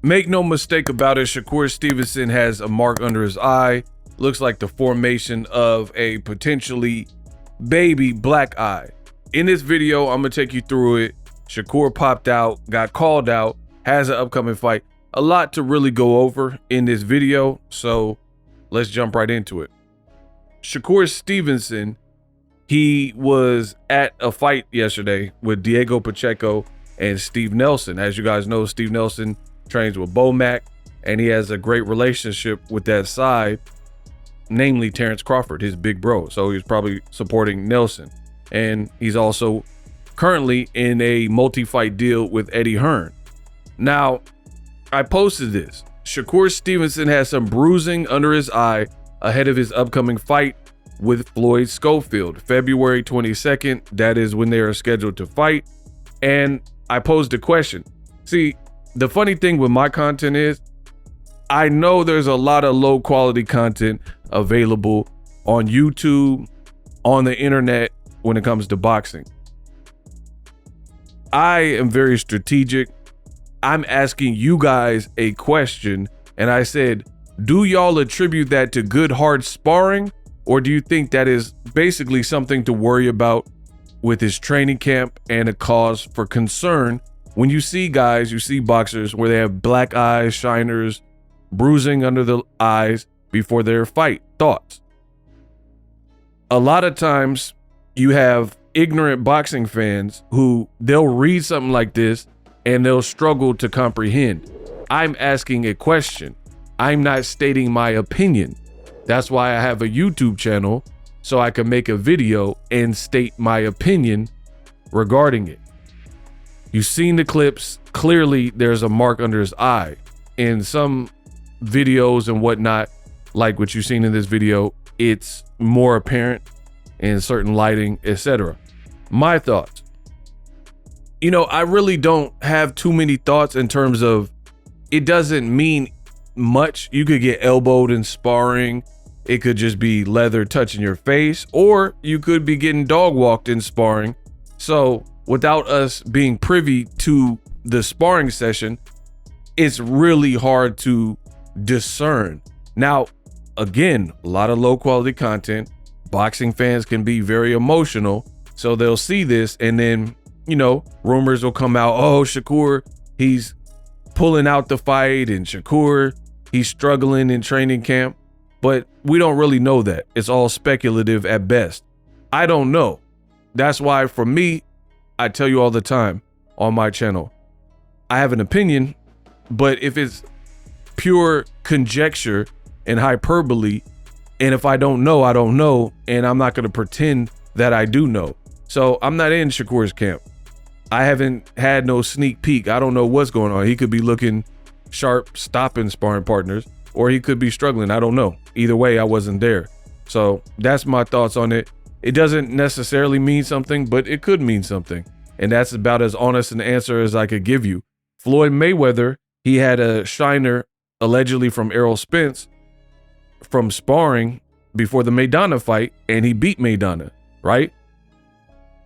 Make no mistake about it, Shakur Stevenson has a mark under his eye. Looks like the formation of a potentially baby black eye. In this video, I'm gonna take you through it. Shakur popped out, got called out, has an upcoming fight. A lot to really go over in this video, so let's jump right into it. Shakur Stevenson, he was at a fight yesterday with Diego Pacheco and Steve Nelson. As you guys know, Steve Nelson trains with Bomac, and he has a great relationship with that side, namely Terrence Crawford, his big bro. So he's probably supporting Nelson. And he's also currently in a multi-fight deal with Eddie Hearn. Now, I posted this. Shakur Stevenson has some bruising under his eye ahead of his upcoming fight with Floyd Schofield, February 22nd. That is when they are scheduled to fight. And I posed a question. See, the funny thing with my content is I know there's a lot of low quality content available on YouTube, on the internet when it comes to boxing. I am very strategic. I'm asking you guys a question, and I said, do y'all attribute that to good hard sparring, or do you think that is basically something to worry about with his training camp and a cause for concern when you see guys, you see boxers where they have black eyes, shiners, bruising under the eyes before their fight? Thoughts? A lot of times you have ignorant boxing fans who they'll read something like this and they'll struggle to comprehend. I'm asking a question. I'm not stating my opinion. That's why I have a YouTube channel, so I can make a video and state my opinion regarding it. You've seen the clips. Clearly, there's a mark under his eye. In some videos and whatnot, like what you've seen in this video, it's more apparent in certain lighting, etc. My thoughts. You know, I really don't have too many thoughts in terms of it doesn't mean much. You could get elbowed in sparring. It could just be leather touching your face, or you could be getting dog walked in sparring. So without us being privy to the sparring session, it's really hard to discern. Now, again, a lot of low quality content. Boxing fans can be very emotional, so they'll see this and then, you know, rumors will come out. Oh, Shakur, he's pulling out the fight, and Shakur, he's struggling in training camp. But we don't really know that. It's all speculative at best. I don't know. That's why for me, I tell you all the time on my channel, I have an opinion, but if it's pure conjecture and hyperbole, and if I don't know, I don't know, and I'm not going to pretend that I do know. So I'm not in Shakur's camp. I haven't had no sneak peek. I don't know what's going on. He could be looking sharp, stopping sparring partners, or he could be struggling. I don't know. Either way, I wasn't there. So that's my thoughts on it. It doesn't necessarily mean something, but it could mean something. And that's about as honest an answer as I could give you. Floyd Mayweather, he had a shiner allegedly from Errol Spence from sparring before the Maidana fight, and he beat Maidana, right?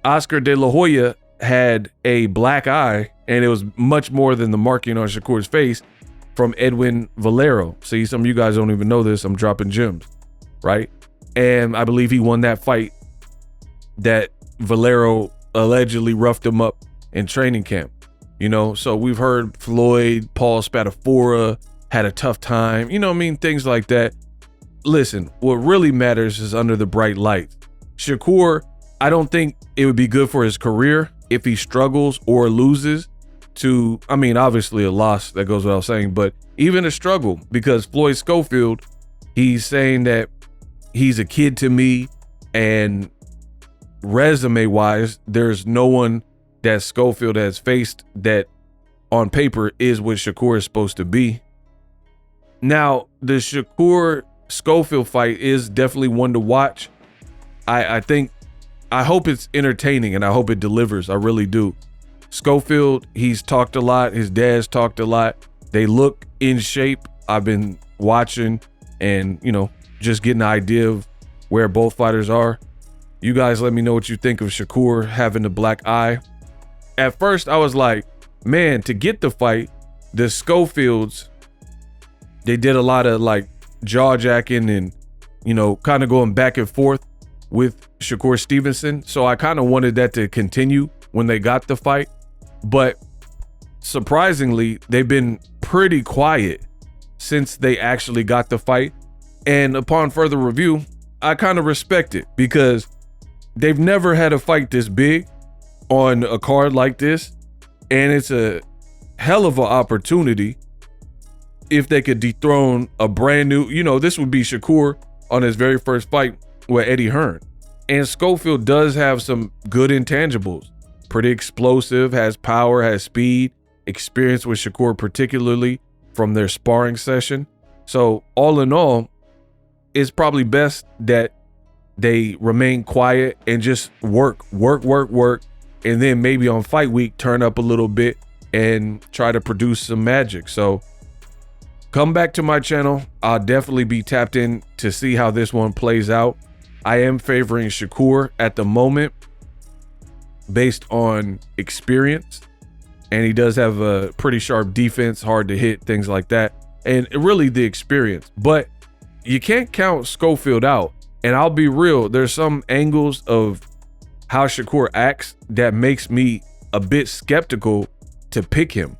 Oscar De La Hoya had a black eye, and it was much more than the marking on Shakur's face from Edwin Valero. See, some of you guys don't even know this. I'm dropping gems, right? And I believe he won that fight that Valero allegedly roughed him up in training camp. You know, so we've heard Floyd, Paul Spadafora had a tough time. You know what I mean? Things like that. Listen, what really matters is under the bright lights. Shakur, I don't think it would be good for his career if he struggles or loses to, I mean, obviously a loss, that goes without saying, but even a struggle, because Floyd Schofield, he's saying that he's a kid to me, and resume wise, there's no one that Schofield has faced that on paper is what Shakur is supposed to be. Now, the Shakur Schofield fight is definitely one to watch. I hope it's entertaining, and I hope it delivers. I really do. Schofield, he's talked a lot. His dad's talked a lot. They look in shape. I've been watching and, you know, just getting an idea of where both fighters are. You guys let me know what you think of Shakur having the black eye. At first, I was like, man, to get the fight, the Schofields, they did a lot of like jaw jacking and, you know, kind of going back and forth with Shakur Stevenson. So I kind of wanted that to continue when they got the fight. But surprisingly, they've been pretty quiet since they actually got the fight. And upon further review, I kind of respect it because they've never had a fight this big on a card like this. And it's a hell of an opportunity if they could dethrone a brand new, you know, this would be Shakur on his very first fight with Eddie Hearn. And Schofield does have some good intangibles. Pretty explosive, has power, has speed, experience with Shakur, particularly from their sparring session. So all in all, it's probably best that they remain quiet and just work. And then maybe on fight week, turn up a little bit and try to produce some magic. So come back to my channel. I'll definitely be tapped in to see how this one plays out. I am favoring Shakur at the moment based on experience. And he does have a pretty sharp defense, hard to hit, things like that. And really the experience. But you can't count Schofield out. And I'll be real, there's some angles of how Shakur acts that makes me a bit skeptical to pick him,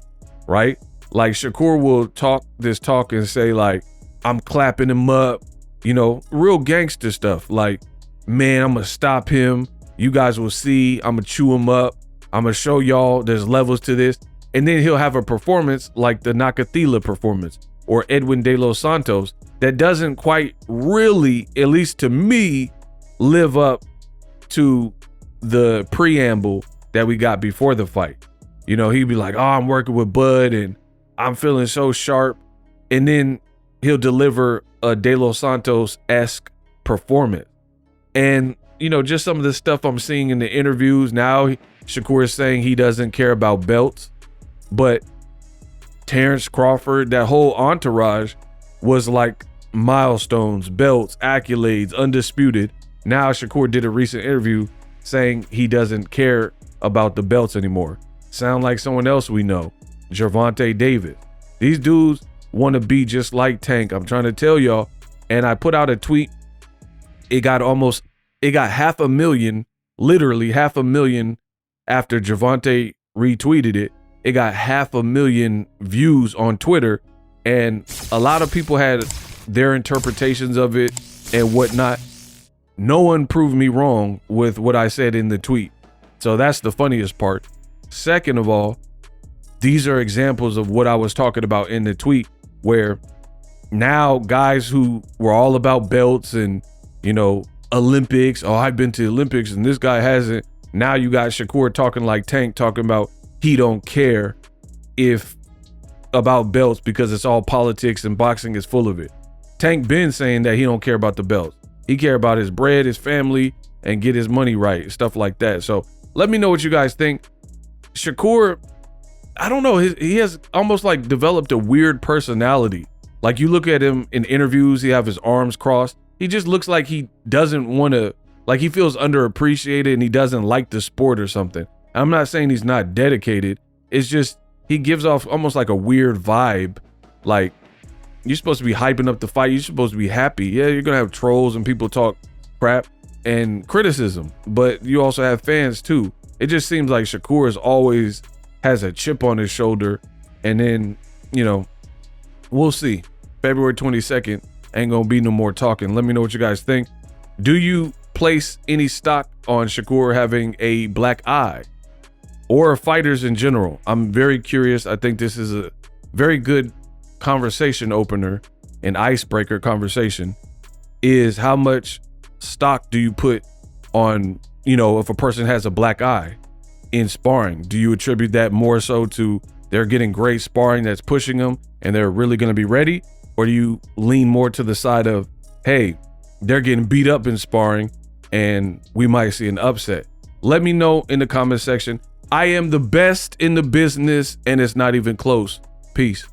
right? Like Shakur will talk this talk and say like, I'm clapping him up, you know, real gangster stuff. Like, man, I'm gonna stop him. You guys will see, I'm gonna chew him up. I'm gonna show y'all there's levels to this. And then he'll have a performance like the Nakathila performance or Edwin De Los Santos that doesn't quite really, at least to me, live up to the preamble that we got before the fight. You know, he'd be like, oh, I'm working with Bud and I'm feeling so sharp. And then he'll deliver a De Los Santos-esque performance. And, you know, just some of the stuff I'm seeing in the interviews now, Shakur is saying he doesn't care about belts. But Terrence Crawford, that whole entourage was like milestones, belts, accolades, undisputed. Now Shakur did a recent interview saying he doesn't care about the belts anymore. Sound like someone else we know, Gervonta Davis. These dudes want to be just like Tank. I'm trying to tell y'all. And I put out a tweet. It got 500,000, literally 500,000 after Gervonta retweeted it. It got 500,000 views on Twitter. And a lot of people had their interpretations of it and whatnot. No one proved me wrong with what I said in the tweet. So that's the funniest part. Second of all, these are examples of what I was talking about in the tweet, where now guys who were all about belts and, you know, Olympics, oh, I've been to the Olympics and this guy hasn't. Now you got Shakur talking like Tank, talking about he don't care if about belts because it's all politics and boxing is full of it. Tank been saying that he don't care about the belts. He care about his bread, his family, and get his money right, stuff like that. So let me know what you guys think. Shakur, I don't know, he has almost like developed a weird personality. Like you look at him in interviews, he have his arms crossed. He just looks like he doesn't want to, like he feels underappreciated and he doesn't like the sport or something. I'm not saying he's not dedicated. It's just he gives off almost like a weird vibe. Like you're supposed to be hyping up the fight. You're supposed to be happy. Yeah, you're going to have trolls and people talk crap and criticism, but you also have fans too. It just seems like Shakur is always has a chip on his shoulder. And then, you know, we'll see. February 22nd ain't going to be no more talking. Let me know what you guys think. Do you place any stock on Shakur having a black eye or fighters in general? I'm very curious. I think this is a very good conversation opener, an icebreaker conversation, is how much stock do you put on, you know, if a person has a black eye in sparring? Do you attribute that more so to they're getting great sparring that's pushing them and they're really going to be ready? Or do you lean more to the side of, hey, they're getting beat up in sparring and we might see an upset? Let me know in the comment section. I am the best in the business and it's not even close. Peace.